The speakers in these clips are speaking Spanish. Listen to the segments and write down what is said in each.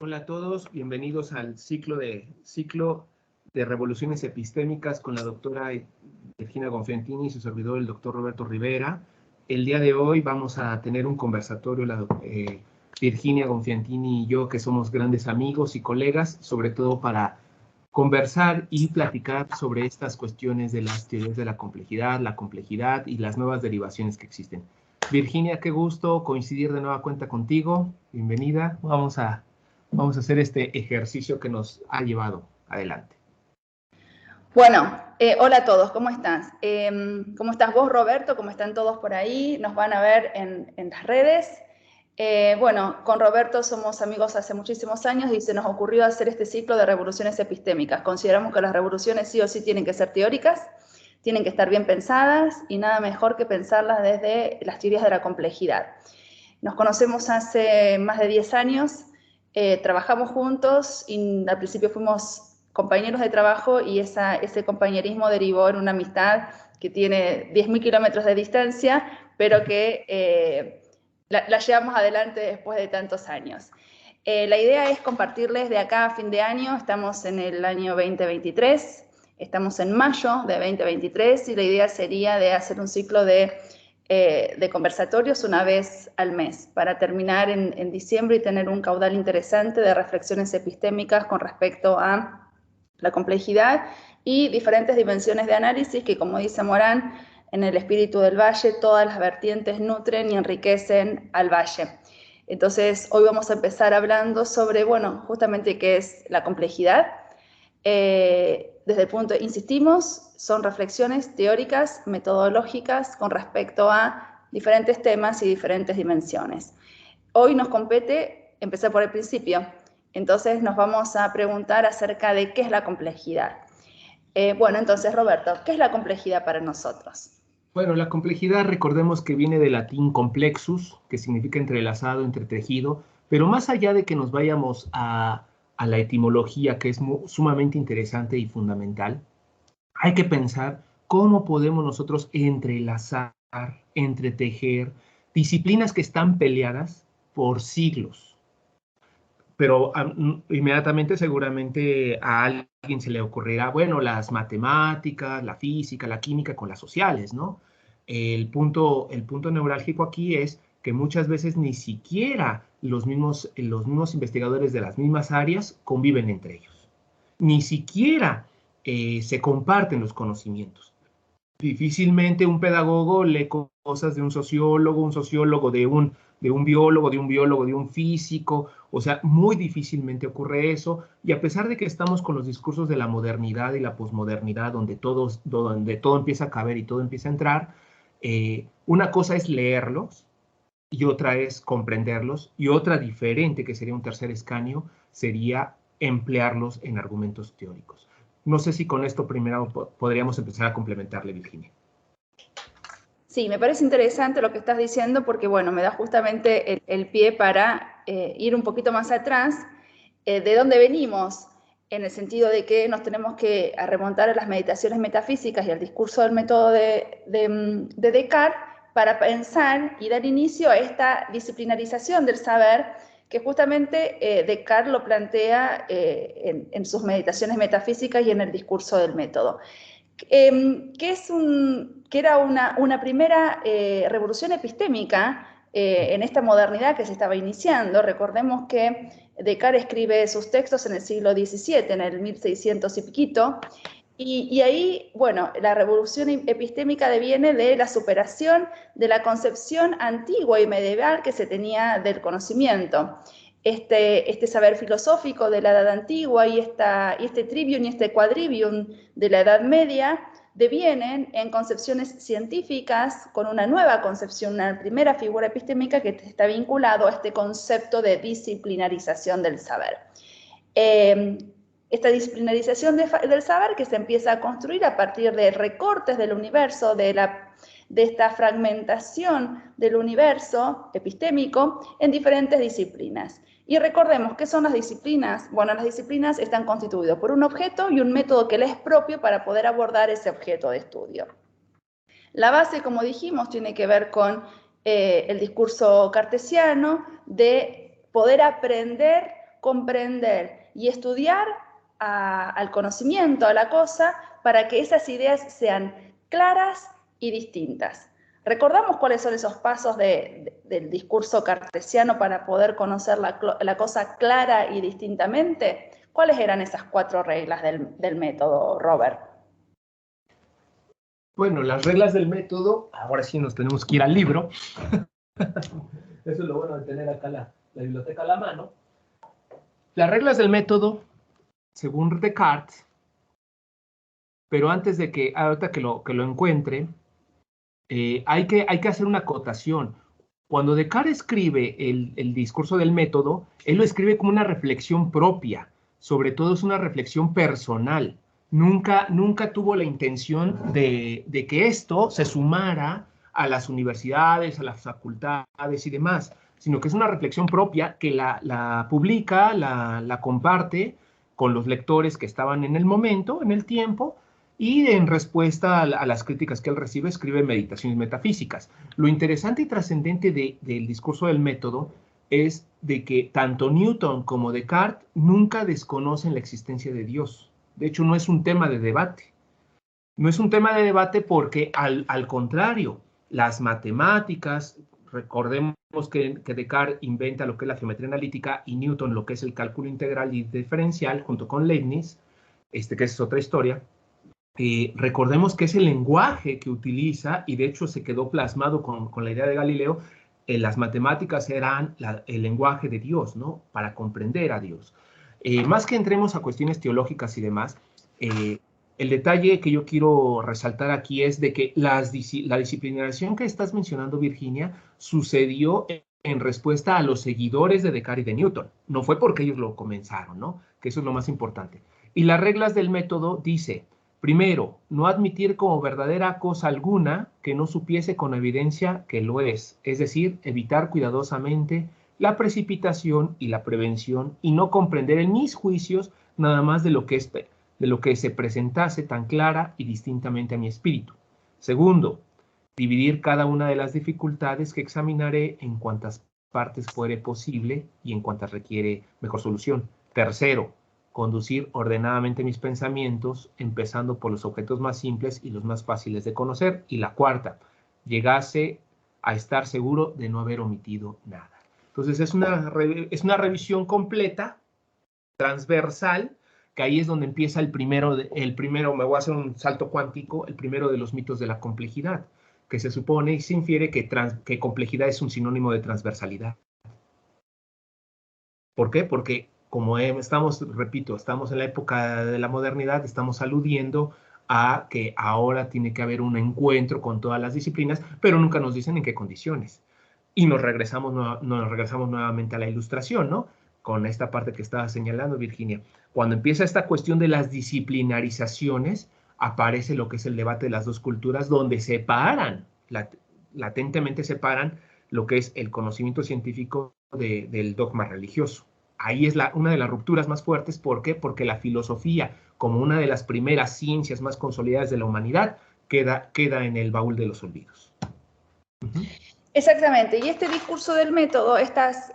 Hola a todos, bienvenidos al ciclo de revoluciones epistémicas con la doctora Virginia Gonfiantini y su servidor, el doctor Roberto Rivera. El día de hoy vamos a tener un conversatorio, Virginia Gonfiantini y yo, que somos grandes amigos y colegas, sobre todo para conversar y platicar sobre estas cuestiones de las teorías de la complejidad y las nuevas derivaciones que existen. Virginia, qué gusto coincidir de nueva cuenta contigo. Bienvenida. Vamos a hacer este ejercicio que nos ha llevado adelante. Bueno, hola a todos, ¿cómo estás? ¿Cómo estás vos, Roberto? ¿Cómo están todos por ahí? Nos van a ver en las redes. Bueno, con Roberto somos amigos hace muchísimos años y se nos ocurrió hacer este ciclo de revoluciones epistémicas. Consideramos que las revoluciones sí o sí tienen que ser teóricas, tienen que estar bien pensadas y nada mejor que pensarlas desde las teorías de la complejidad. Nos conocemos hace más de 10 años, trabajamos juntos y al principio fuimos compañeros de trabajo y ese compañerismo derivó en una amistad que tiene 10.000 kilómetros de distancia, pero que la llevamos adelante después de tantos años. La idea es compartirles de acá a fin de año, estamos en el año 2023, estamos en mayo de 2023 y la idea sería de hacer un ciclo de conversatorios una vez al mes para terminar en diciembre y tener un caudal interesante de reflexiones epistémicas con respecto a la complejidad y diferentes dimensiones de análisis que, como dice Morán, en el espíritu del valle, todas las vertientes nutren y enriquecen al valle. Entonces, hoy vamos a empezar hablando sobre, bueno, justamente qué es la complejidad. Desde el punto, insistimos, son reflexiones teóricas, metodológicas con respecto a diferentes temas y diferentes dimensiones. Hoy nos compete empezar por el principio. Entonces nos vamos a preguntar acerca de qué es la complejidad. Bueno, entonces, Roberto, ¿qué es la complejidad para nosotros? Bueno, la complejidad, recordemos que viene del latín complexus, que significa entrelazado, entretejido, pero más allá de que nos vayamos a la etimología, que es sumamente interesante y fundamental, hay que pensar cómo podemos nosotros entrelazar, entretejer disciplinas que están peleadas por siglos. Pero inmediatamente seguramente a alguien se le ocurrirá, bueno, las matemáticas, la física, la química con las sociales, ¿no? El punto neurálgico aquí es que muchas veces ni siquiera los mismos investigadores de las mismas áreas conviven entre ellos. Ni siquiera se comparten los conocimientos. Difícilmente un pedagogo lee cosas de un sociólogo de un biólogo, de un biólogo, de un físico. O sea, muy difícilmente ocurre eso. Y a pesar de que estamos con los discursos de la modernidad y la posmodernidad, donde todo empieza a caber y todo empieza a entrar, una cosa es leerlos y otra es comprenderlos. Y otra diferente, que sería un tercer escanio, sería emplearlos en argumentos teóricos. No sé si con esto primero podríamos empezar a complementarle, Virginia. Sí, me parece interesante lo que estás diciendo porque, bueno, me da justamente el pie para ir un poquito más atrás de dónde venimos, en el sentido de que nos tenemos que remontar a las meditaciones metafísicas y al discurso del método de Descartes para pensar y dar inicio a esta disciplinarización del saber que justamente Descartes lo plantea en sus meditaciones metafísicas y en el discurso del método. Que era una primera revolución epistémica en esta modernidad que se estaba iniciando. Recordemos que Descartes escribe sus textos en el siglo XVII, en el 1600 y piquito, y ahí, bueno, la revolución epistémica deviene de la superación de la concepción antigua y medieval que se tenía del conocimiento. Este saber filosófico de la Edad Antigua y este trivium y este quadrivium de la Edad Media devienen en concepciones científicas con una nueva concepción, una primera figura epistémica que está vinculado a este concepto de disciplinarización del saber. Esta disciplinarización del saber que se empieza a construir a partir de recortes del universo, de esta fragmentación del universo epistémico en diferentes disciplinas. Y recordemos, ¿qué son las disciplinas? Bueno, las disciplinas están constituidas por un objeto y un método que le es propio para poder abordar ese objeto de estudio. La base, como dijimos, tiene que ver con el discurso cartesiano de poder aprender comprender y estudiar al conocimiento, a la cosa, para que esas ideas sean claras y distintas. ¿Recordamos cuáles son esos pasos del discurso cartesiano para poder conocer la cosa clara y distintamente? ¿Cuáles eran esas 4 reglas del método, Robert? Bueno, las reglas del método, ahora sí nos tenemos que ir al libro. Eso es lo bueno de tener acá la biblioteca a la mano. Las reglas del método, según Descartes, pero antes de que, ahorita que lo encuentre, hay que hacer una acotación. Cuando Descartes escribe el discurso del método, él lo escribe como una reflexión propia, sobre todo es una reflexión personal. Nunca tuvo la intención de que esto se sumara a las universidades, a las facultades y demás, sino que es una reflexión propia que la publica, la comparte con los lectores que estaban en el momento, en el tiempo, y en respuesta a las críticas que él recibe, escribe Meditaciones Metafísicas. Lo interesante y trascendente del discurso del método es de que tanto Newton como Descartes nunca desconocen la existencia de Dios. De hecho, no es un tema de debate. No es un tema de debate porque, al contrario, las matemáticas, recordemos que Descartes inventa lo que es la geometría analítica y Newton lo que es el cálculo integral y diferencial, junto con Leibniz, que es otra historia. Recordemos que es el lenguaje que utiliza, y de hecho se quedó plasmado con la idea de Galileo, las matemáticas eran el lenguaje de Dios, ¿no? Para comprender a Dios. Más que entremos a cuestiones teológicas y demás, el detalle que yo quiero resaltar aquí es de que la disciplinarización que estás mencionando, Virginia, sucedió en respuesta a los seguidores de Descartes y de Newton. No fue porque ellos lo comenzaron, ¿no? Que eso es lo más importante. Y las reglas del método dice: primero, no admitir como verdadera cosa alguna que no supiese con evidencia que lo es decir, evitar cuidadosamente la precipitación y la prevención y no comprender en mis juicios nada más de lo que se presentase tan clara y distintamente a mi espíritu. Segundo, dividir cada una de las dificultades que examinaré en cuantas partes fuere posible y en cuantas requiere mejor solución. Tercero, conducir ordenadamente mis pensamientos, empezando por los objetos más simples y los más fáciles de conocer. Y la cuarta, llegase a estar seguro de no haber omitido nada. Entonces es una revisión completa, transversal, que ahí es donde empieza el primero, me voy a hacer un salto cuántico, el primero de los mitos de la complejidad, que se supone y se infiere que complejidad es un sinónimo de transversalidad. ¿Por qué? Porque estamos en la época de la modernidad, estamos aludiendo a que ahora tiene que haber un encuentro con todas las disciplinas, pero nunca nos dicen en qué condiciones. Y nos regresamos nuevamente a la Ilustración, ¿no? Con esta parte que estaba señalando, Virginia. Cuando empieza esta cuestión de las disciplinarizaciones, aparece lo que es el debate de las dos culturas, donde latentemente separan lo que es el conocimiento científico del dogma religioso. Ahí es una de las rupturas más fuertes. ¿Por qué? Porque la filosofía, como una de las primeras ciencias más consolidadas de la humanidad, queda en el baúl de los olvidos. Exactamente, y este discurso del método, estas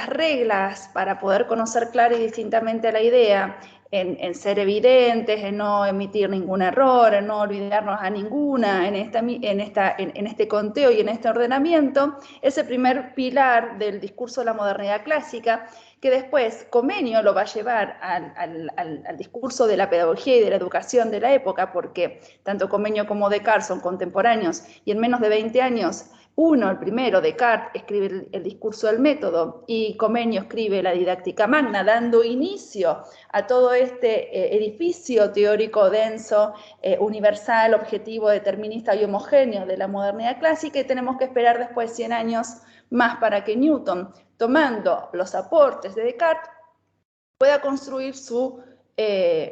reglas para poder conocer clara y distintamente la idea, en ser evidentes, en no emitir ningún error, en no olvidarnos a ninguna, en este conteo y en este ordenamiento, es el primer pilar del discurso de la modernidad clásica, que después Comenio lo va a llevar al discurso de la pedagogía y de la educación de la época, porque tanto Comenio como Descartes son contemporáneos, y en menos de 20 años, el primero, Descartes, escribe el discurso del método y Comenio escribe la Didáctica Magna, dando inicio a todo este edificio teórico denso, universal, objetivo, determinista y homogéneo de la modernidad clásica, y tenemos que esperar después 100 años más para que Newton, tomando los aportes de Descartes, pueda construir su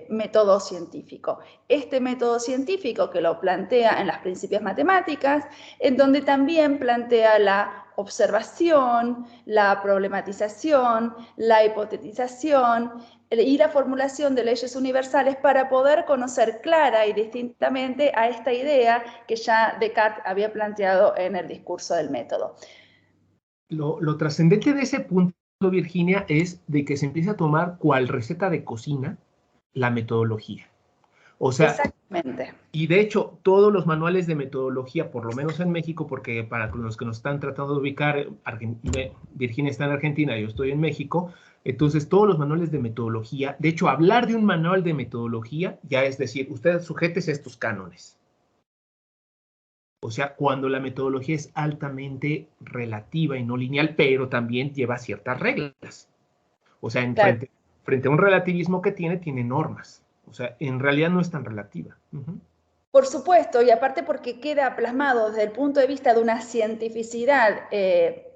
método científico. Este método científico que lo plantea en las Principias Matemáticas, en donde también plantea la observación, la problematización, la hipotetización y la formulación de leyes universales para poder conocer clara y distintamente a esta idea que ya Descartes había planteado en el discurso del método. Lo trascendente de ese punto, Virginia, es de que se empiece a tomar cual receta de cocina la metodología. O sea, exactamente. y de hecho, todos los manuales de metodología, por lo menos en México, porque para los que nos están tratando de ubicar, Virginia está en Argentina, yo estoy en México, entonces todos los manuales de metodología, de hecho, hablar de un manual de metodología ya es decir, usted sujétese a estos cánones. O sea, cuando la metodología es altamente relativa y no lineal, pero también lleva ciertas reglas. O sea, Claro. frente a un relativismo que tiene normas. O sea, en realidad no es tan relativa. Por supuesto, y aparte porque queda plasmado desde el punto de vista de una cientificidad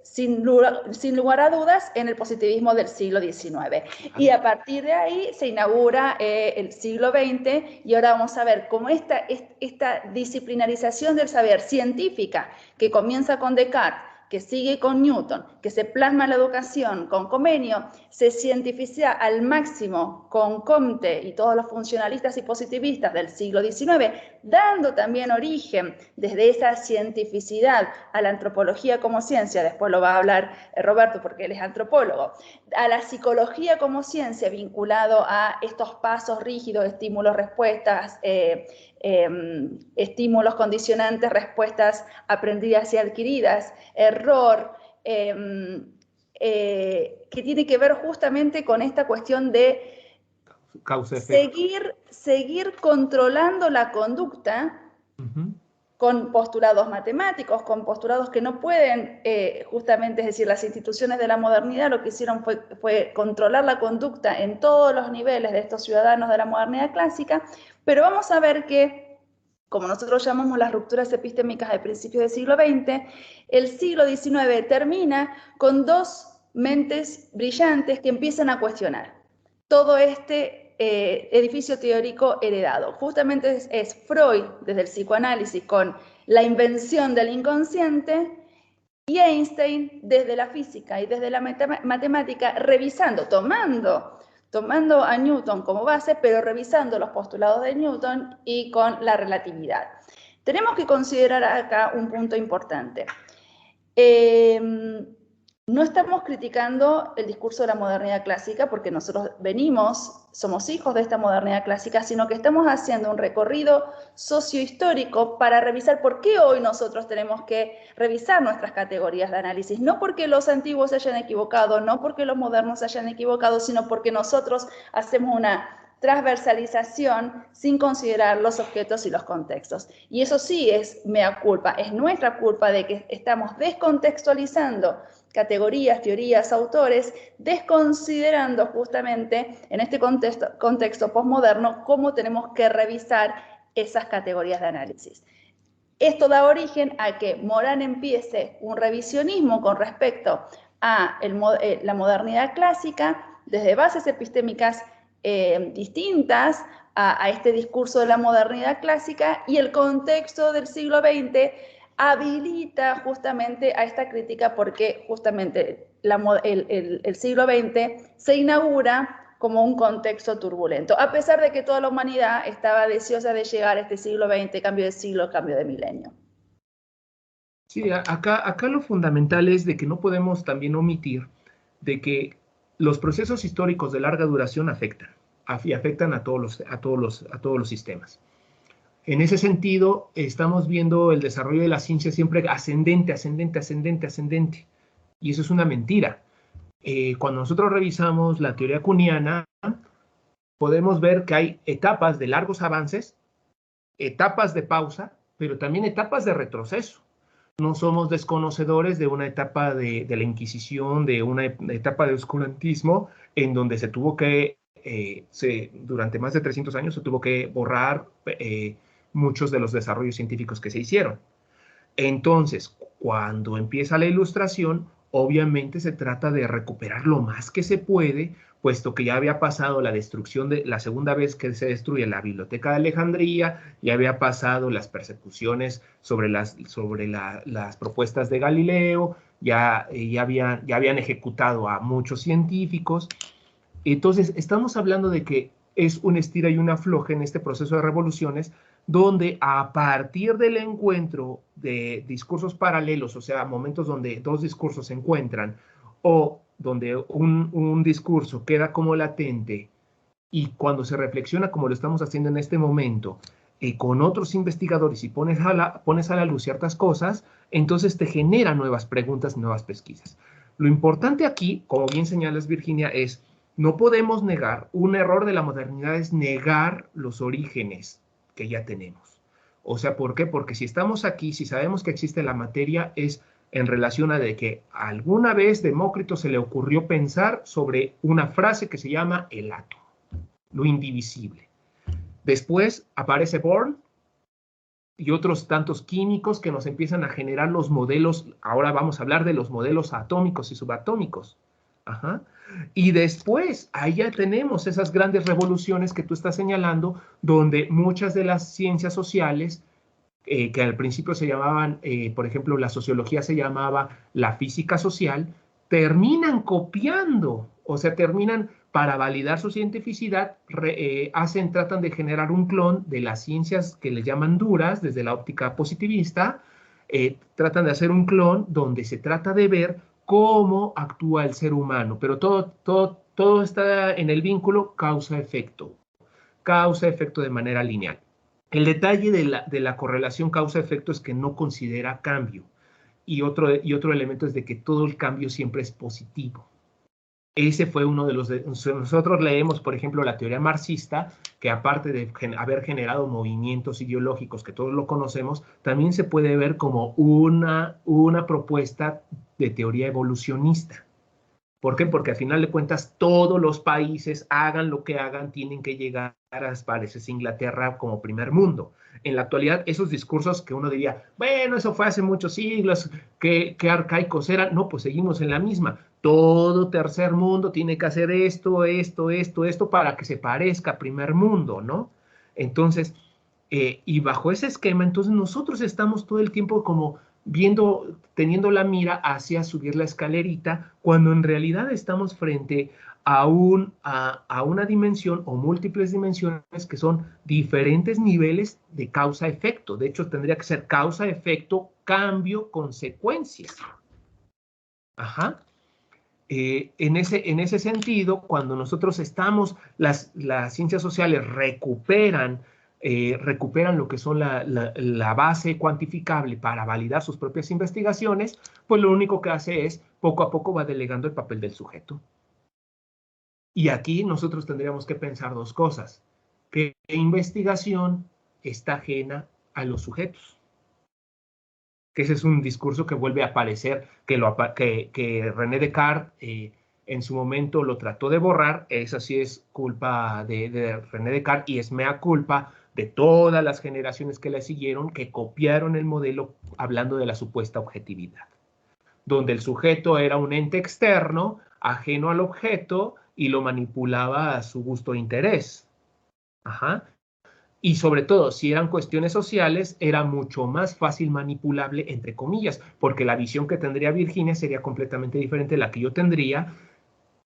sin lugar a dudas en el positivismo del siglo XIX. Y a partir de ahí se inaugura el siglo XX y ahora vamos a ver cómo esta disciplinarización del saber científica que comienza con Descartes, que sigue con Newton, que se plasma en la educación con Comenio, se cientifica al máximo con Comte y todos los funcionalistas y positivistas del siglo XIX, dando también origen desde esa cientificidad a la antropología como ciencia, después lo va a hablar Roberto porque él es antropólogo, a la psicología como ciencia vinculado a estos pasos rígidos, estímulos, respuestas, estímulos condicionantes, respuestas aprendidas y adquiridas, error, que tiene que ver justamente con esta cuestión de seguir controlando la conducta con postulados matemáticos, con postulados que no pueden, justamente, es decir, las instituciones de la modernidad lo que hicieron fue controlar la conducta en todos los niveles de estos ciudadanos de la modernidad clásica, pero vamos a ver que, como nosotros llamamos las rupturas epistémicas de principios del siglo XX, el siglo XIX termina con dos mentes brillantes que empiezan a cuestionar todo este edificio teórico heredado. Justamente es Freud, desde el psicoanálisis, con la invención del inconsciente, y Einstein desde la física y desde la matemática, revisando, tomando a Newton como base, pero revisando los postulados de Newton y con la relatividad. Tenemos que considerar acá un punto importante. No estamos criticando el discurso de la modernidad clásica porque nosotros somos hijos de esta modernidad clásica, sino que estamos haciendo un recorrido sociohistórico para revisar por qué hoy nosotros tenemos que revisar nuestras categorías de análisis. No porque los antiguos se hayan equivocado, no porque los modernos se hayan equivocado, sino porque nosotros hacemos una transversalización sin considerar los objetos y los contextos. Y eso sí es mea culpa, es nuestra culpa de que estamos descontextualizando categorías, teorías, autores, desconsiderando justamente en este contexto posmoderno cómo tenemos que revisar esas categorías de análisis. Esto da origen a que Morán empiece un revisionismo con respecto a la modernidad clásica desde bases epistémicas distintas a este discurso de la modernidad clásica, y el contexto del siglo XX habilita justamente a esta crítica porque justamente el siglo XX se inaugura como un contexto turbulento, a pesar de que toda la humanidad estaba deseosa de llegar a este siglo XX, cambio de siglo, cambio de milenio. Sí, acá lo fundamental es de que no podemos también omitir de que los procesos históricos de larga duración afectan a todos los sistemas. En ese sentido, estamos viendo el desarrollo de la ciencia siempre ascendente, ascendente, ascendente, ascendente. Y eso es una mentira. Cuando nosotros revisamos la teoría kuhniana, podemos ver que hay etapas de largos avances, etapas de pausa, pero también etapas de retroceso. No somos desconocedores de una etapa de la Inquisición, de una etapa de oscurantismo, en donde se tuvo que, durante más de 300 años, se tuvo que borrar muchos de los desarrollos científicos que se hicieron. Entonces, cuando empieza la Ilustración, obviamente se trata de recuperar lo más que se puede, puesto que ya había pasado la destrucción de la segunda vez que se destruye la Biblioteca de Alejandría, ya había pasado las persecuciones sobre las propuestas de Galileo, ya habían ejecutado a muchos científicos. Entonces, estamos hablando de que es un estira y una afloja en este proceso de revoluciones, donde a partir del encuentro de discursos paralelos, o sea, momentos donde dos discursos se encuentran, o donde un discurso queda como latente y cuando se reflexiona como lo estamos haciendo en este momento, con otros investigadores y pones a la luz ciertas cosas, entonces te genera nuevas preguntas, nuevas pesquisas. Lo importante aquí, como bien señalas Virginia, es no podemos negar, un error de la modernidad es negar los orígenes que ya tenemos. O sea, ¿por qué? Porque si estamos aquí, si sabemos que existe la materia, es en relación a de que alguna vez Demócrito se le ocurrió pensar sobre una frase que se llama el átomo, lo indivisible. Después aparece Born y otros tantos químicos que nos empiezan a generar los modelos. Ahora vamos a hablar de los modelos atómicos y subatómicos. Ajá. Y después, ahí ya tenemos esas grandes revoluciones que tú estás señalando, donde muchas de las ciencias sociales, que al principio se llamaban, por ejemplo, la sociología se llamaba la física social, terminan copiando, o sea, terminan para validar su cientificidad, tratan de generar un clon de las ciencias que le llaman duras desde la óptica positivista, tratan de hacer un clon donde se trata de ver cómo actúa el ser humano, pero todo está en el vínculo causa-efecto de manera lineal. El detalle de la correlación causa-efecto es que no considera cambio. Y otro elemento es de que todo el cambio siempre es positivo. Ese fue uno de los... Nosotros leemos, por ejemplo, la teoría marxista, que aparte de haber generado movimientos ideológicos, que todos lo conocemos, también se puede ver como una propuesta de teoría evolucionista. ¿Por qué? Porque al final de cuentas todos los países, hagan lo que hagan, tienen que llegar a parecerse Inglaterra como primer mundo. En la actualidad, esos discursos que uno diría, bueno, eso fue hace muchos siglos, qué arcaicos eran, no, pues seguimos en la misma. Todo tercer mundo tiene que hacer esto para que se parezca a primer mundo, ¿no? Entonces, y bajo ese esquema, entonces nosotros estamos todo el tiempo como teniendo la mira hacia subir la escalerita, cuando en realidad estamos frente a una dimensión o múltiples dimensiones que son diferentes niveles de causa-efecto. De hecho, tendría que ser causa-efecto, cambio, consecuencias. Ajá. En ese sentido, cuando nosotros estamos, las ciencias sociales recuperan lo que son la base cuantificable para validar sus propias investigaciones, pues lo único que hace es, poco a poco va delegando el papel del sujeto. Y aquí nosotros tendríamos que pensar dos cosas. ¿Qué investigación está ajena a los sujetos? Que ese es un discurso que vuelve a aparecer, que René Descartes en su momento lo trató de borrar. Eso sí es culpa de René Descartes y es mea culpa de todas las generaciones que le siguieron, que copiaron el modelo hablando de la supuesta objetividad, donde el sujeto era un ente externo, ajeno al objeto, y lo manipulaba a su gusto e interés. Ajá. Y sobre todo, si eran cuestiones sociales, era mucho más fácil manipulable, entre comillas, porque la visión que tendría Virginia sería completamente diferente de la que yo tendría,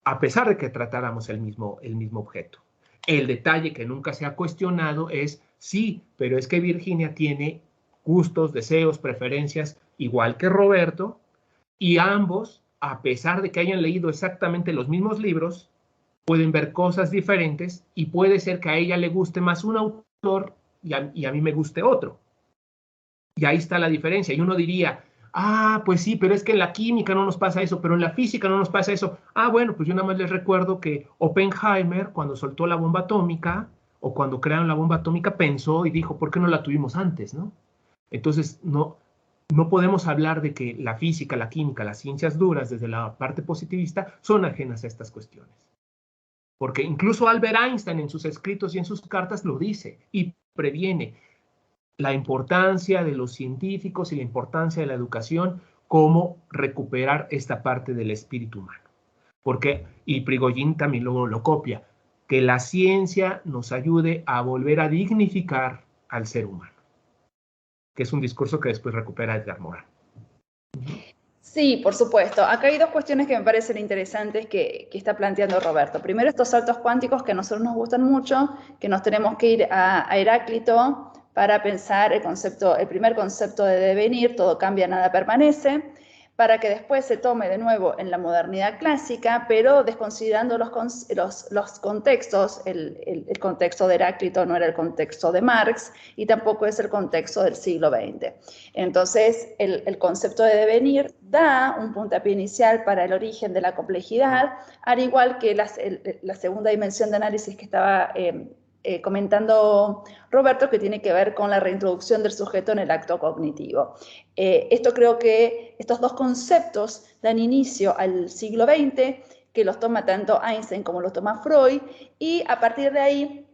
a pesar de que tratáramos el mismo objeto. El detalle que nunca se ha cuestionado es, sí, pero es que Virginia tiene gustos, deseos, preferencias, igual que Roberto, y ambos, a pesar de que hayan leído exactamente los mismos libros, pueden ver cosas diferentes y puede ser que a ella le guste más un autor y a mí me guste otro. Y ahí está la diferencia. Y uno diría, pues sí, pero es que en la química no nos pasa eso, pero en la física no nos pasa eso. Bueno, pues yo nada más les recuerdo que Oppenheimer, cuando soltó la bomba atómica, o cuando crearon la bomba atómica, pensó y dijo, ¿por qué no la tuvimos antes, no? Entonces, no podemos hablar de que la física, la química, las ciencias duras, desde la parte positivista, son ajenas a estas cuestiones. Porque incluso Albert Einstein en sus escritos y en sus cartas lo dice y previene la importancia de los científicos y la importancia de la educación, cómo recuperar esta parte del espíritu humano. Porque, y Prigogine también lo copia, que la ciencia nos ayude a volver a dignificar al ser humano, que es un discurso que después recupera Edgar Morin. Sí, por supuesto. Acá hay dos cuestiones que me parecen interesantes que está planteando Roberto. Primero, estos saltos cuánticos que a nosotros nos gustan mucho, que nos tenemos que ir a Heráclito para pensar el primer concepto de devenir, todo cambia, nada permanece. para que después se tome de nuevo en la modernidad clásica, pero desconsiderando los contextos. El contexto de Heráclito no era el contexto de Marx y tampoco es el contexto del siglo XX. Entonces, el concepto de devenir da un puntapié inicial para el origen de la complejidad, al igual que la segunda dimensión de análisis que estaba comentando Roberto, que tiene que ver con la reintroducción del sujeto en el acto cognitivo. Esto creo que estos dos conceptos dan inicio al siglo XX, que los toma tanto Einstein como los toma Freud, y a partir de ahí,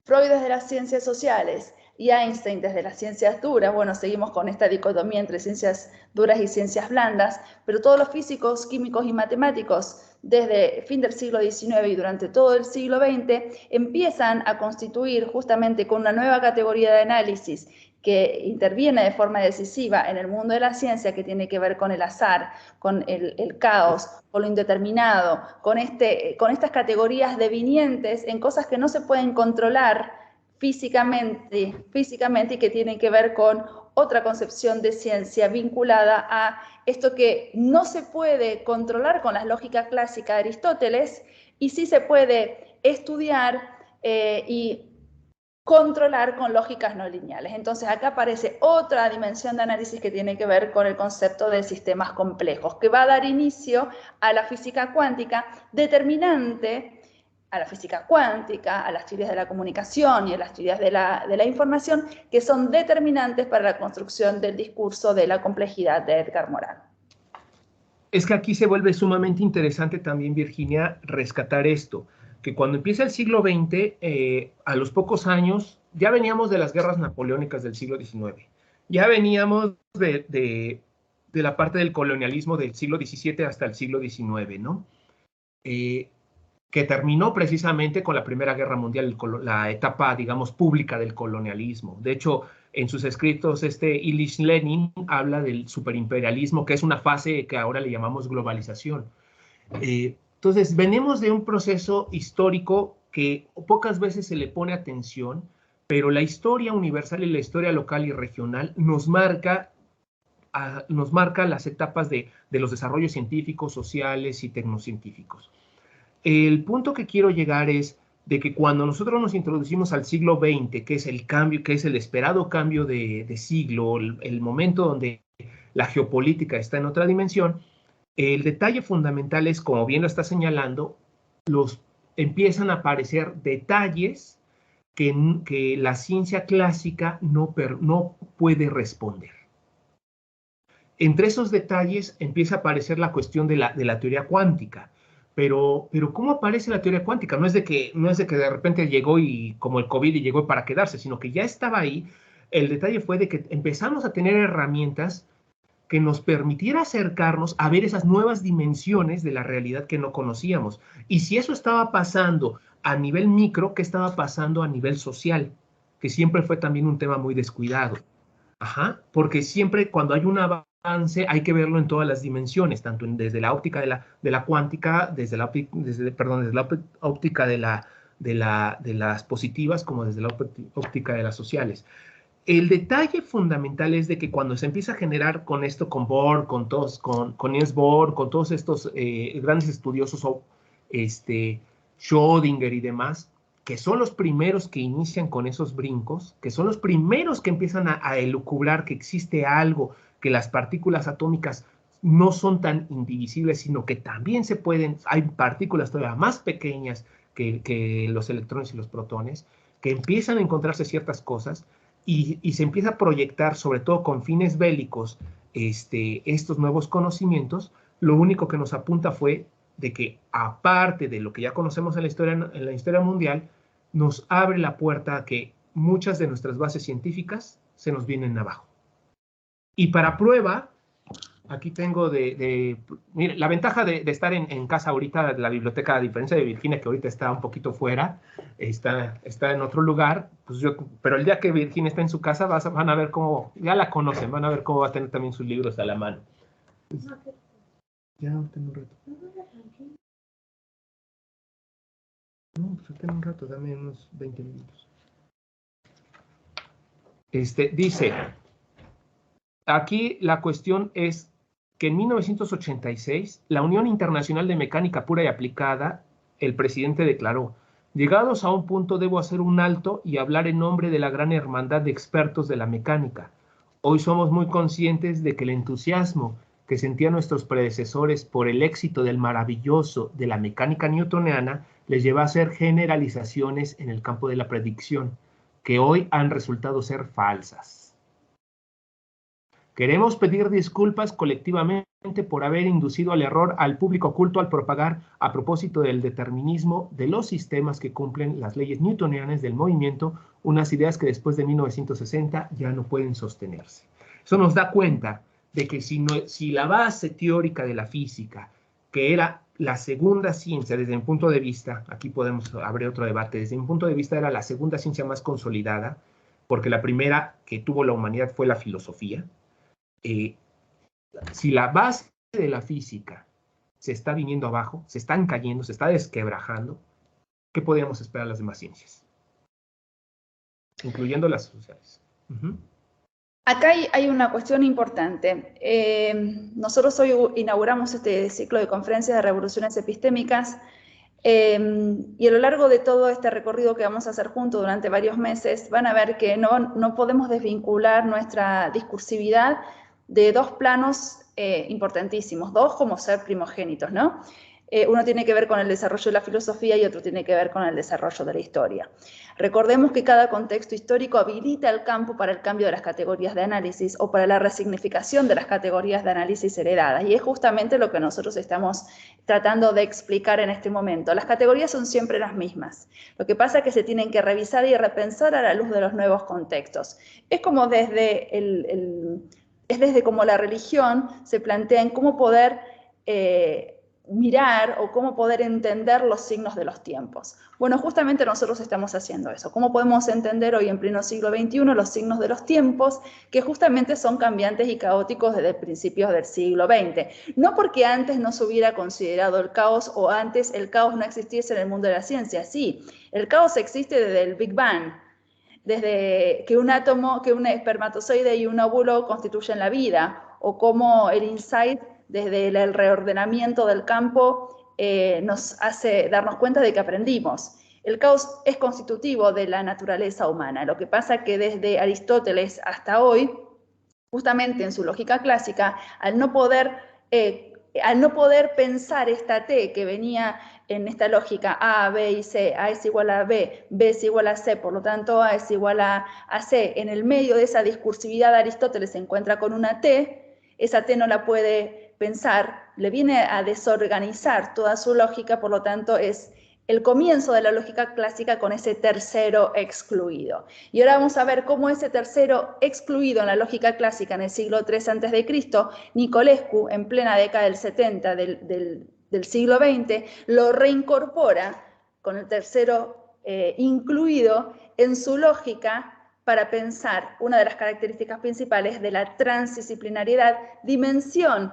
Freud desde las ciencias sociales y Einstein desde las ciencias duras, bueno, seguimos con esta dicotomía entre ciencias duras y ciencias blandas, pero todos los físicos, químicos y matemáticos desde el fin del siglo XIX y durante todo el siglo XX empiezan a constituir justamente con una nueva categoría de análisis que interviene de forma decisiva en el mundo de la ciencia, que tiene que ver con el azar, con el caos, con lo indeterminado, con estas categorías devinientes en cosas que no se pueden controlar físicamente y que tienen que ver con otra concepción de ciencia vinculada a esto que no se puede controlar con la lógica clásica de Aristóteles y sí se puede estudiar y controlar con lógicas no lineales. Entonces acá aparece otra dimensión de análisis que tiene que ver con el concepto de sistemas complejos, que va a dar inicio a la física cuántica determinante, a la física cuántica, a las teorías de la comunicación y a las teorías de la información, que son determinantes para la construcción del discurso de la complejidad de Edgar Morin. Es que aquí se vuelve sumamente interesante también, Virginia, rescatar esto, que cuando empieza el siglo XX, a los pocos años, ya veníamos de las guerras napoleónicas del siglo XIX, ya veníamos de la parte del colonialismo del siglo XVII hasta el siglo XIX, ¿no? Que terminó precisamente con la Primera Guerra Mundial, la etapa, digamos, pública del colonialismo. De hecho, en sus escritos, Ilyich Lenin habla del superimperialismo, que es una fase que ahora le llamamos globalización. Entonces, venimos de un proceso histórico que pocas veces se le pone atención, pero la historia universal y la historia local y regional nos marca las etapas de los desarrollos científicos, sociales y tecnocientíficos. El punto que quiero llegar es de que cuando nosotros nos introducimos al siglo XX, que es el cambio, que es el esperado cambio de siglo, el momento donde la geopolítica está en otra dimensión, el detalle fundamental es, como bien lo está señalando, empiezan a aparecer detalles que la ciencia clásica no puede responder. Entre esos detalles empieza a aparecer la cuestión de la teoría cuántica. Pero ¿cómo aparece la teoría cuántica? No es de que de repente llegó y como el COVID y llegó para quedarse, sino que ya estaba ahí. El detalle fue de que empezamos a tener herramientas que nos permitiera acercarnos a ver esas nuevas dimensiones de la realidad que no conocíamos. Y si eso estaba pasando a nivel micro, ¿qué estaba pasando a nivel social? Que siempre fue también un tema muy descuidado. Ajá, porque siempre cuando hay un avance hay que verlo en todas las dimensiones, tanto desde la óptica de la cuántica, desde la óptica de las positivas, como desde la óptica de las sociales. El detalle fundamental es de que cuando se empieza a generar con esto, con Bohr, con Niels Bohr, con todos estos grandes estudiosos, Schrödinger y demás, que son los primeros que inician con esos brincos, que son los primeros que empiezan a elucubrar que existe algo, que las partículas atómicas no son tan indivisibles, sino que también hay partículas todavía más pequeñas que los electrones y los protones, que empiezan a encontrarse ciertas cosas y se empieza a proyectar, sobre todo con fines bélicos, estos nuevos conocimientos. Lo único que nos apunta fue de que, aparte de lo que ya conocemos en la historia mundial, nos abre la puerta a que muchas de nuestras bases científicas se nos vienen abajo. Y para prueba, aquí tengo mire, la ventaja de estar en casa ahorita, la biblioteca, a diferencia de Virginia, que ahorita está un poquito fuera, está en otro lugar, pues pero el día que Virginia está en su casa, van a ver cómo, ya la conocen, van a ver cómo va a tener también sus libros a la mano. Ya, tengo un rato. No, pues tengo un rato, dame unos 20 minutos. Dice, aquí la cuestión es que en 1986 la Unión Internacional de Mecánica Pura y Aplicada, el presidente declaró: llegados a un punto debo hacer un alto y hablar en nombre de la gran hermandad de expertos de la mecánica. Hoy somos muy conscientes de que el entusiasmo que sentían nuestros predecesores por el éxito del maravilloso de la mecánica newtoniana les lleva a hacer generalizaciones en el campo de la predicción, que hoy han resultado ser falsas. Queremos pedir disculpas colectivamente por haber inducido al error al público oculto al propagar, a propósito del determinismo de los sistemas que cumplen las leyes newtonianas del movimiento, unas ideas que después de 1960 ya no pueden sostenerse. Eso nos da cuenta de que si la base teórica de la física, que era la segunda ciencia desde mi punto de vista, aquí podemos abrir otro debate, desde mi punto de vista era la segunda ciencia más consolidada, porque la primera que tuvo la humanidad fue la filosofía. Si la base de la física se está viniendo abajo, se están cayendo, se está desquebrajando, ¿qué podríamos esperar de las demás ciencias? Incluyendo las sociales. Acá hay una cuestión importante. Nosotros hoy inauguramos este ciclo de conferencias de revoluciones epistémicas y a lo largo de todo este recorrido que vamos a hacer juntos durante varios meses van a ver que no podemos desvincular nuestra discursividad de dos planos importantísimos, dos como ser primogénitos, ¿no? Uno tiene que ver con el desarrollo de la filosofía y otro tiene que ver con el desarrollo de la historia. Recordemos que cada contexto histórico habilita el campo para el cambio de las categorías de análisis o para la resignificación de las categorías de análisis heredadas, y es justamente lo que nosotros estamos tratando de explicar en este momento. Las categorías son siempre las mismas. Lo que pasa es que se tienen que revisar y repensar a la luz de los nuevos contextos. Es como desde como la religión se plantea en cómo poder mirar o cómo poder entender los signos de los tiempos. Bueno, justamente nosotros estamos haciendo eso. ¿Cómo podemos entender hoy en pleno siglo XXI los signos de los tiempos que justamente son cambiantes y caóticos desde principios del siglo XX? No porque antes no se hubiera considerado el caos o antes el caos no existiese en el mundo de la ciencia. Sí, el caos existe desde el Big Bang, desde que un átomo, que un espermatozoide y un óvulo constituyen la vida, o como el insight desde el reordenamiento del campo nos hace darnos cuenta de que aprendimos. El caos es constitutivo de la naturaleza humana. Lo que pasa es que desde Aristóteles hasta hoy, justamente en su lógica clásica, al no poder pensar esta T que venía en esta lógica A, B y C, A es igual a B, B es igual a C, por lo tanto A es igual a C, en el medio de esa discursividad de Aristóteles se encuentra con una T, esa T no la puede pensar, le viene a desorganizar toda su lógica, por lo tanto es el comienzo de la lógica clásica con ese tercero excluido. Y ahora vamos a ver cómo ese tercero excluido en la lógica clásica en el siglo III a.C., Nicolescu, en plena década del 70 del siglo XX, lo reincorpora con el tercero incluido en su lógica para pensar una de las características principales de la transdisciplinariedad, dimensión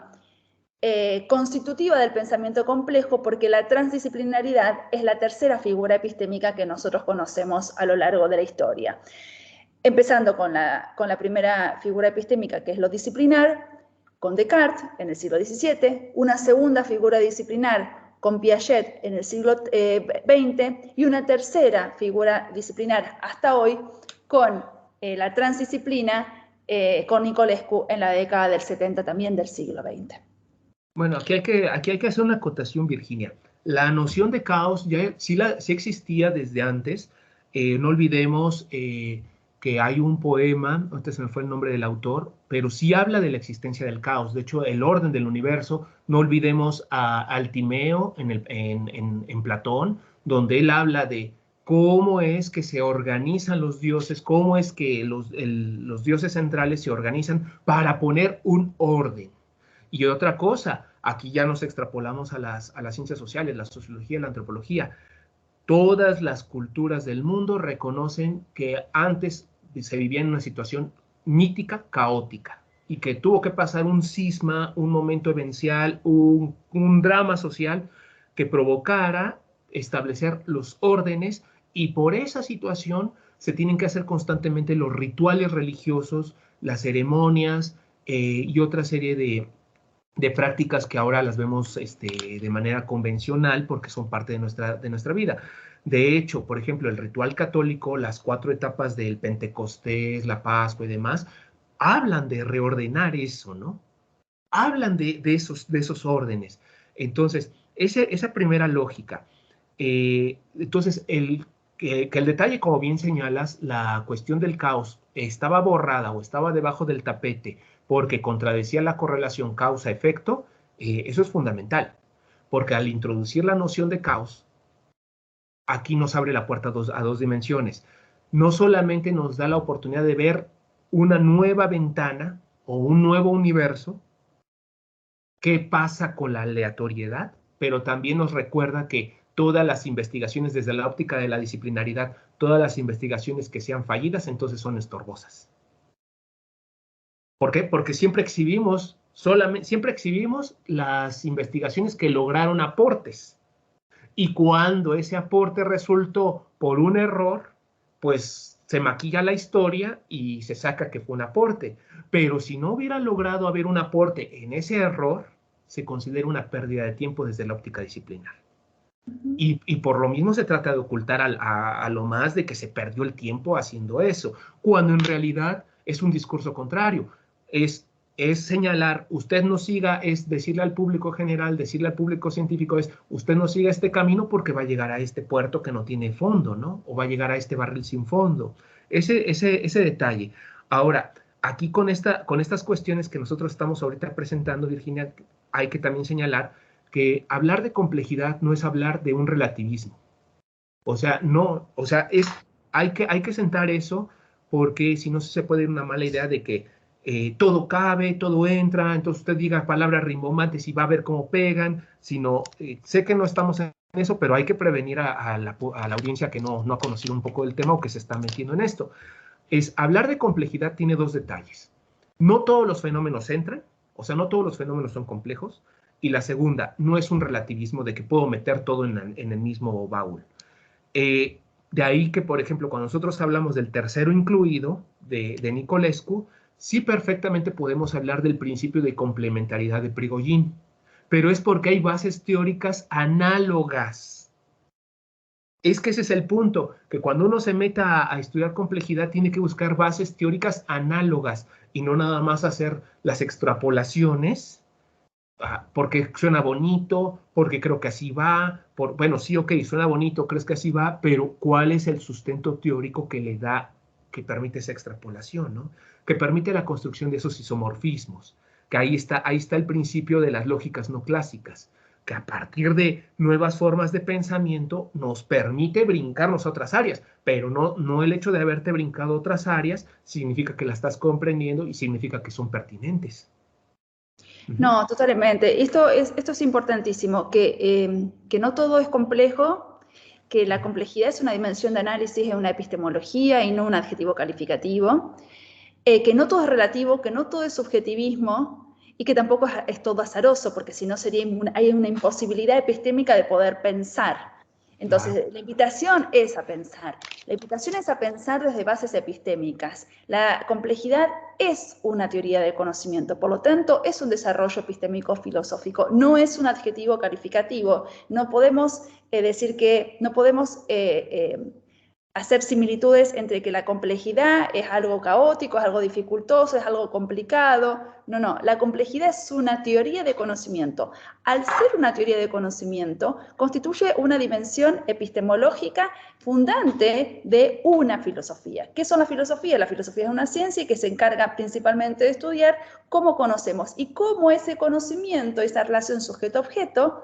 constitutiva del pensamiento complejo, porque la transdisciplinaridad es la tercera figura epistémica que nosotros conocemos a lo largo de la historia. Empezando con la primera figura epistémica, que es lo disciplinar, con Descartes en el siglo XVII, una segunda figura disciplinar con Piaget en el siglo XX y una tercera figura disciplinar hasta hoy con la transdisciplina con Nicolescu en la década del 70 también del siglo XX. Bueno, aquí hay que hacer una acotación, Virginia. La noción de caos ya sí existía desde antes. No olvidemos que hay un poema, ahorita se me fue el nombre del autor, pero sí habla de la existencia del caos. De hecho, el orden del universo, no olvidemos al Timeo en Platón, donde él habla de cómo es que se organizan los dioses, cómo es que los dioses centrales se organizan para poner un orden. Y otra cosa, aquí ya nos extrapolamos a las ciencias sociales, la sociología, la antropología. Todas las culturas del mundo reconocen que antes se vivía en una situación mítica, caótica, y que tuvo que pasar un cisma, un momento evencial, un drama social que provocara establecer los órdenes, y por esa situación se tienen que hacer constantemente los rituales religiosos, las ceremonias y otra serie de prácticas que ahora las vemos de manera convencional porque son parte de nuestra vida. De hecho, por ejemplo, el ritual católico, las 4 etapas del Pentecostés, la Pascua y demás, hablan de reordenar eso, ¿no? Hablan de esos órdenes. Entonces, esa primera lógica. Entonces, que el detalle, como bien señalas, la cuestión del caos estaba borrada o estaba debajo del tapete porque contradecía la correlación causa-efecto, eso es fundamental, porque al introducir la noción de caos, aquí nos abre la puerta a dos dimensiones. No solamente nos da la oportunidad de ver una nueva ventana o un nuevo universo, qué pasa con la aleatoriedad, pero también nos recuerda que todas las investigaciones desde la óptica de la disciplinaridad, todas las investigaciones que sean fallidas, entonces son estorbosas. ¿Por qué? Porque siempre exhibimos las investigaciones que lograron aportes. Y cuando ese aporte resultó por un error, pues se maquilla la historia y se saca que fue un aporte. Pero si no hubiera logrado haber un aporte en ese error, se considera una pérdida de tiempo desde la óptica disciplinar. Y por lo mismo se trata de ocultar a lo más de que se perdió el tiempo haciendo eso, cuando en realidad es un discurso contrario. Es señalar, usted no siga, es decirle al público general, decirle al público científico, es usted no siga este camino porque va a llegar a este puerto que no tiene fondo, ¿no? O va a llegar a este barril sin fondo. Ese detalle. Ahora, aquí con estas cuestiones que nosotros estamos ahorita presentando, Virginia, hay que también señalar que hablar de complejidad no es hablar de un relativismo. O sea, no, o sea, hay que sentar eso porque si no se puede ir una mala idea de que todo cabe, todo entra, entonces usted diga palabras rimbombantes y va a ver cómo pegan, sino, sé que no estamos en eso, pero hay que prevenir a la audiencia que no ha conocido un poco del tema o que se está metiendo en esto. Hablar de complejidad tiene 2 detalles. No todos los fenómenos entran, o sea, no todos los fenómenos son complejos, y la segunda, no es un relativismo de que puedo meter todo en el mismo baúl. De ahí que, por ejemplo, cuando nosotros hablamos del tercero incluido de Nicolescu, sí perfectamente podemos hablar del principio de complementariedad de Prigogine, pero es porque hay bases teóricas análogas. Es que ese es el punto, que cuando uno se meta a estudiar complejidad tiene que buscar bases teóricas análogas y no nada más hacer las extrapolaciones porque suena bonito, porque creo que así va, bueno, sí, ok, suena bonito, crees que así va, pero ¿cuál es el sustento teórico que le da, que permite esa extrapolación, ¿no? Que permite la construcción de esos isomorfismos, que ahí está el principio de las lógicas no clásicas, que a partir de nuevas formas de pensamiento nos permite brincarnos a otras áreas, pero no el hecho de haberte brincado a otras áreas significa que la estás comprendiendo y significa que son pertinentes. No, totalmente. Esto es importantísimo, que no todo es complejo, que la complejidad es una dimensión de análisis, es una epistemología y no un adjetivo calificativo, que no todo es relativo, que no todo es subjetivismo y que tampoco es todo azaroso, porque si no hay una imposibilidad epistémica de poder pensar. Entonces, la invitación es a pensar. La invitación es a pensar desde bases epistémicas. La complejidad es una teoría del conocimiento, por lo tanto, es un desarrollo epistémico filosófico, no es un adjetivo calificativo. No podemos decir que, no podemos hacer similitudes entre que la complejidad es algo caótico, es algo dificultoso, es algo complicado. No, la complejidad es una teoría de conocimiento. Al ser una teoría de conocimiento, constituye una dimensión epistemológica fundante de una filosofía. ¿Qué son las filosofías? La filosofía es una ciencia que se encarga principalmente de estudiar cómo conocemos y cómo ese conocimiento, esa relación sujeto-objeto,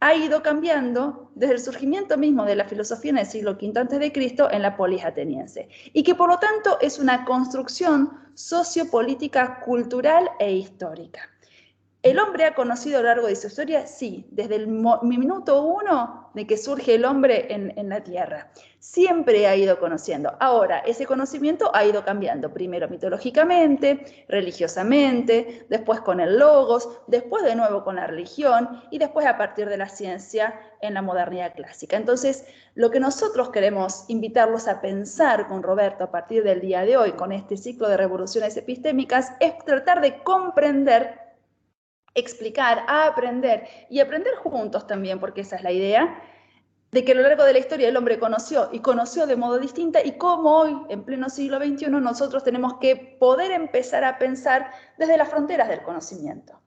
ha ido cambiando desde el surgimiento mismo de la filosofía en el siglo V a.C. en la polis ateniense, y que por lo tanto es una construcción sociopolítica, cultural e histórica. ¿El hombre ha conocido a lo largo de su historia? Sí, desde el minuto 1 de que surge el hombre en la Tierra. Siempre ha ido conociendo. Ahora, ese conocimiento ha ido cambiando, primero mitológicamente, religiosamente, después con el logos, después de nuevo con la religión y después a partir de la ciencia en la modernidad clásica. Entonces, lo que nosotros queremos invitarlos a pensar con Roberto a partir del día de hoy, con este ciclo de revoluciones epistémicas, es tratar de comprender explicar, a aprender y aprender juntos también, porque esa es la idea, de que a lo largo de la historia el hombre conoció y conoció de modo distinto y cómo hoy, en pleno siglo XXI, nosotros tenemos que poder empezar a pensar desde las fronteras del conocimiento.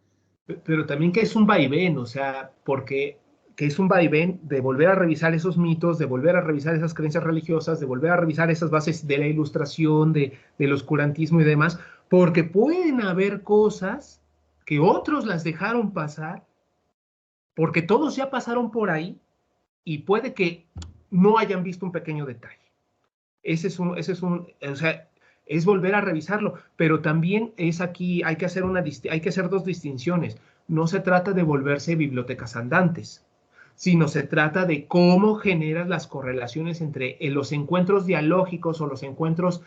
Pero también que es un vaivén, o sea, porque que es un vaivén de volver a revisar esos mitos, de volver a revisar esas creencias religiosas, de volver a revisar esas bases de la ilustración, del oscurantismo y demás, porque pueden haber cosas que otros las dejaron pasar, porque todos ya pasaron por ahí y puede que no hayan visto un pequeño detalle. O sea, es volver a revisarlo, pero también es aquí, hay que hacer dos distinciones. No se trata de volverse bibliotecas andantes, sino se trata de cómo generas las correlaciones entre los encuentros dialógicos o los encuentros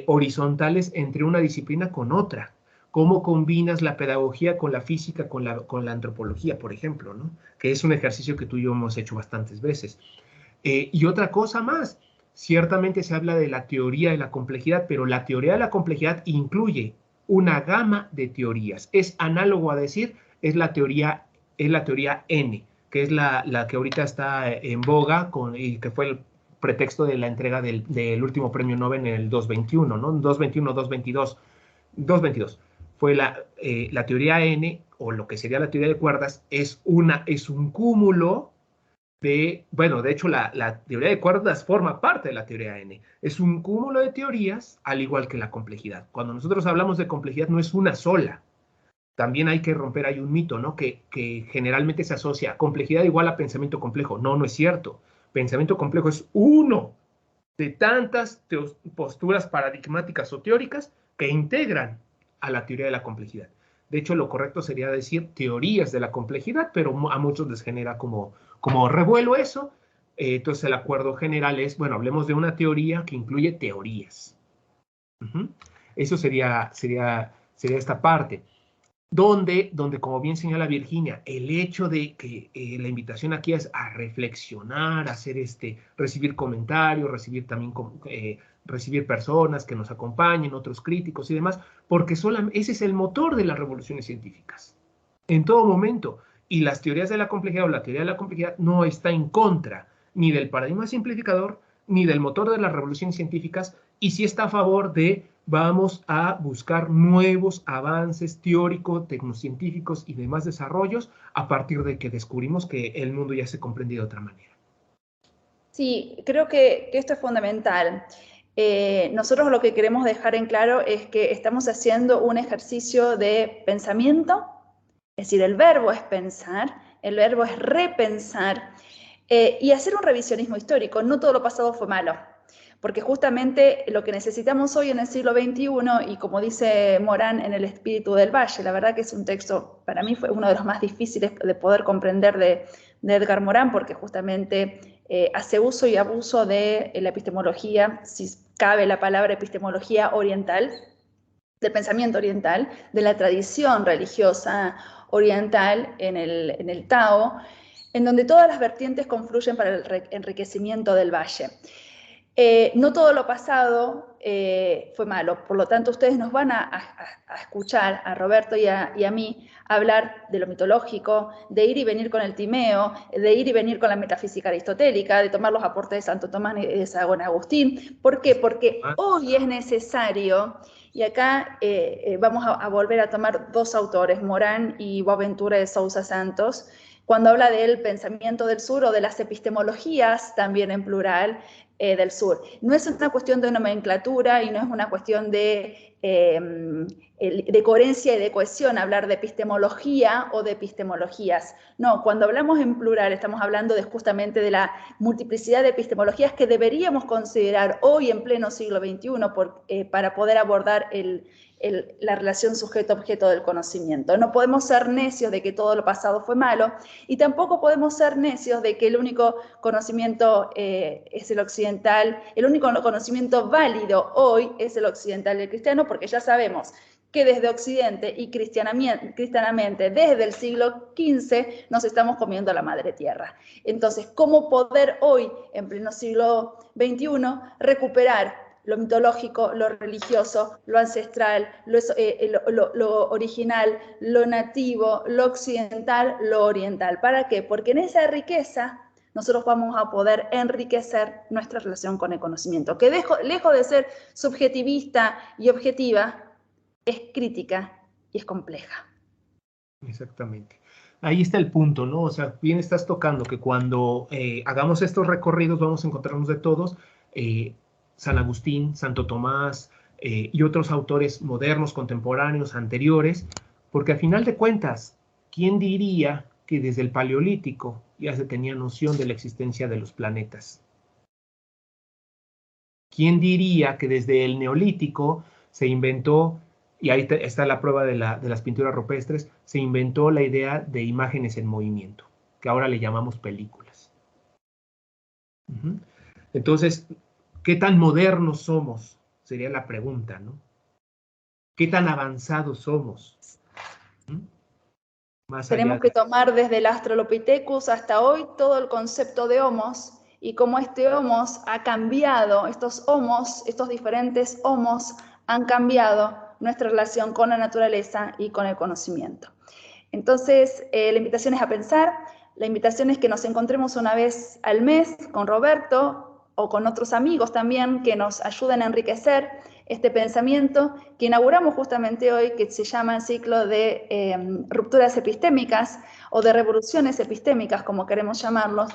horizontales entre una disciplina con otra. Cómo combinas la pedagogía con la física, con la antropología, por ejemplo, ¿no? Que es un ejercicio que tú y yo hemos hecho bastantes veces. Y otra cosa más, ciertamente se habla de la teoría de la complejidad, pero la teoría de la complejidad incluye una gama de teorías. Es análogo a decir, es la teoría N, que es la que ahorita está en boga y que fue el pretexto de la entrega del último premio Nobel en el 221, ¿no? 221, 222, 222. Fue la teoría N, o lo que sería la teoría de cuerdas, es un cúmulo bueno, de hecho la teoría de cuerdas forma parte de la teoría N. Es un cúmulo de teorías, al igual que la complejidad. Cuando nosotros hablamos de complejidad no es una sola. También hay que romper, hay un mito, ¿no? Que generalmente se asocia complejidad igual a pensamiento complejo. No, no es cierto. Pensamiento complejo es uno de tantas posturas paradigmáticas o teóricas que integran a la teoría de la complejidad. De hecho, lo correcto sería decir teorías de la complejidad, pero a muchos les genera como revuelo eso. Entonces, el acuerdo general es, bueno, hablemos de una teoría que incluye teorías. Eso sería esta parte. Donde, como bien señala Virginia, el hecho de que la invitación aquí es a reflexionar, a hacer recibir comentarios, recibir también recibir personas que nos acompañen, otros críticos y demás, porque ese es el motor de las revoluciones científicas, en todo momento. Y las teorías de la complejidad o la teoría de la complejidad no está en contra ni del paradigma simplificador, ni del motor de las revoluciones científicas, y sí está a favor de vamos a buscar nuevos avances teóricos, tecnocientíficos y demás desarrollos a partir de que descubrimos que el mundo ya se comprende de otra manera. Sí, creo que esto es fundamental. Nosotros lo que queremos dejar en claro es que estamos haciendo un ejercicio de pensamiento, es decir, el verbo es pensar, el verbo es repensar, y hacer un revisionismo histórico. No todo lo pasado fue malo, porque justamente lo que necesitamos hoy en el siglo XXI, y como dice Morán en El Espíritu del Valle, la verdad que es un texto, para mí fue uno de los más difíciles de poder comprender de Edgar Morán, porque justamente hace uso y abuso de la epistemología, si cabe la palabra epistemología oriental, del pensamiento oriental, de la tradición religiosa oriental en el Tao, en donde todas las vertientes confluyen para el enriquecimiento del valle. No todo lo pasado fue malo, por lo tanto ustedes nos van a escuchar, a Roberto y a mí, hablar de lo mitológico, de ir y venir con el Timeo, de ir y venir con la metafísica aristotélica, de tomar los aportes de Santo Tomás y de San Agustín. ¿Por qué? Porque hoy es necesario, y acá vamos a volver a tomar dos autores, Morán y Boaventura de Sousa Santos, cuando habla del pensamiento del sur o de las epistemologías, también en plural, del sur. No es una cuestión de nomenclatura y no es una cuestión de coherencia y de cohesión hablar de epistemología o de epistemologías. No, cuando hablamos en plural estamos hablando justamente de la multiplicidad de epistemologías que deberíamos considerar hoy en pleno siglo XXI para poder abordar la relación sujeto-objeto del conocimiento. No podemos ser necios de que todo lo pasado fue malo y tampoco podemos ser necios de que el único conocimiento es el occidental, el único conocimiento válido hoy es el occidental y el cristiano, porque ya sabemos que desde Occidente y cristianamente desde el siglo XV nos estamos comiendo la madre tierra. Entonces, ¿cómo poder hoy, en pleno siglo XXI, recuperar lo mitológico, lo religioso, lo ancestral, lo original, lo nativo, lo occidental, lo oriental. ¿Para qué? Porque en esa riqueza nosotros vamos a poder enriquecer nuestra relación con el conocimiento, que lejos de ser subjetivista y objetiva, es crítica y es compleja. Exactamente. Ahí está el punto, ¿no? O sea, bien estás tocando que cuando hagamos estos recorridos vamos a encontrarnos de todos, San Agustín, Santo Tomás y otros autores modernos, contemporáneos, anteriores, porque al final de cuentas, ¿quién diría que desde el Paleolítico ya se tenía noción de la existencia de los planetas? ¿Quién diría que desde el Neolítico se inventó, y ahí está la prueba de las pinturas rupestres, se inventó la idea de imágenes en movimiento, que ahora le llamamos películas? Entonces, ¿qué tan modernos somos? Sería la pregunta, ¿no? ¿Qué tan avanzados somos? Tenemos que tomar desde el Australopithecus hasta hoy todo el concepto de homos y cómo este homos ha cambiado, estos diferentes homos han cambiado nuestra relación con la naturaleza y con el conocimiento. Entonces, la invitación es a pensar, la invitación es que nos encontremos una vez al mes con Roberto o con otros amigos también que nos ayuden a enriquecer este pensamiento que inauguramos justamente hoy, que se llama el ciclo de rupturas epistémicas o de revoluciones epistémicas, como queremos llamarlos,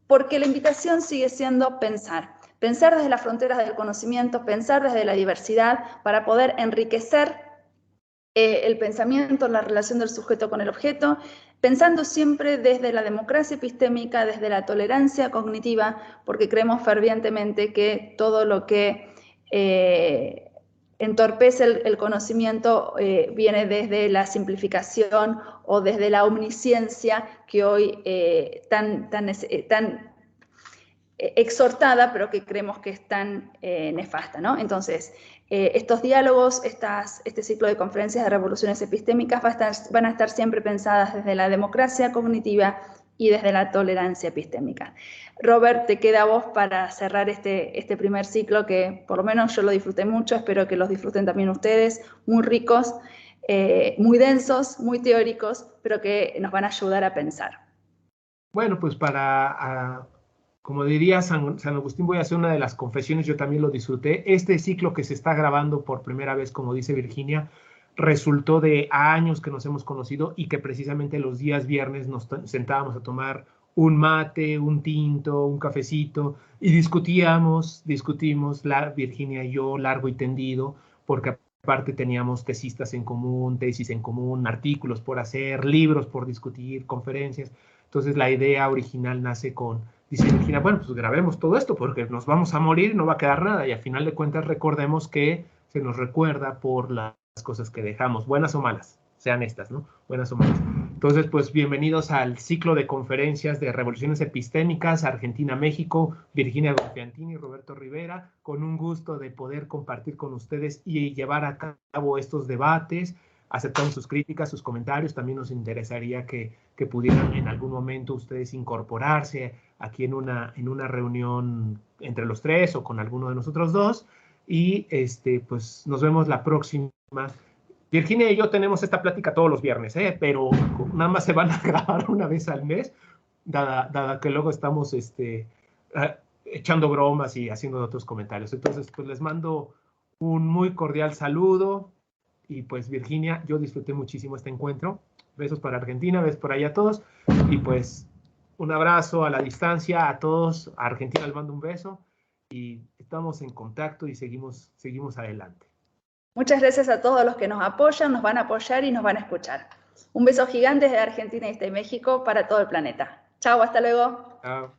porque la invitación sigue siendo pensar. Pensar desde las fronteras del conocimiento, pensar desde la diversidad para poder enriquecer el pensamiento, la relación del sujeto con el objeto, pensando siempre desde la democracia epistémica, desde la tolerancia cognitiva, porque creemos fervientemente que todo lo que entorpece el conocimiento viene desde la simplificación o desde la omnisciencia que hoy tan exhortada, pero que creemos que es tan nefasta, ¿no? Entonces, estos diálogos, este ciclo de conferencias de revoluciones epistémicas van a estar siempre pensadas desde la democracia cognitiva y desde la tolerancia epistémica. Robert, te queda a vos para cerrar este primer ciclo que por lo menos yo lo disfruté mucho, espero que los disfruten también ustedes, muy ricos, muy densos, muy teóricos, pero que nos van a ayudar a pensar. Bueno, pues como diría San Agustín, voy a hacer una de las confesiones, yo también lo disfruté. Este ciclo que se está grabando por primera vez, como dice Virginia, resultó de años que nos hemos conocido y que precisamente los días viernes nos sentábamos a tomar un mate, un tinto, un cafecito y discutimos, Virginia y yo, largo y tendido, porque aparte teníamos tesistas en común, tesis en común, artículos por hacer, libros por discutir, conferencias. Entonces la idea original nace dice Virginia, bueno, pues grabemos todo esto porque nos vamos a morir, no va a quedar nada y al final de cuentas recordemos que se nos recuerda por las cosas que dejamos, buenas o malas, sean estas, ¿no? Buenas o malas. Entonces, pues bienvenidos al ciclo de conferencias de revoluciones epistémicas, Argentina-México, Virginia Gonfiantini y Roberto Rivera, con un gusto de poder compartir con ustedes y llevar a cabo estos debates. Aceptamos sus críticas, sus comentarios, también nos interesaría que pudieran en algún momento ustedes incorporarse aquí en una reunión entre los tres o con alguno de nosotros dos y pues nos vemos la próxima. Virginia y yo tenemos esta plática todos los viernes, pero nada más se van a grabar una vez al mes, dada que luego estamos echando bromas y haciendo otros comentarios. Entonces, pues les mando un muy cordial saludo y pues Virginia, yo disfruté muchísimo este encuentro. Besos para Argentina, besos por allá a todos y pues un abrazo a la distancia a todos. A Argentina les mando un beso y estamos en contacto y seguimos adelante. Muchas gracias a todos los que nos apoyan, nos van a apoyar y nos van a escuchar. Un beso gigante desde Argentina y desde México para todo el planeta. Chao, hasta luego. Chao.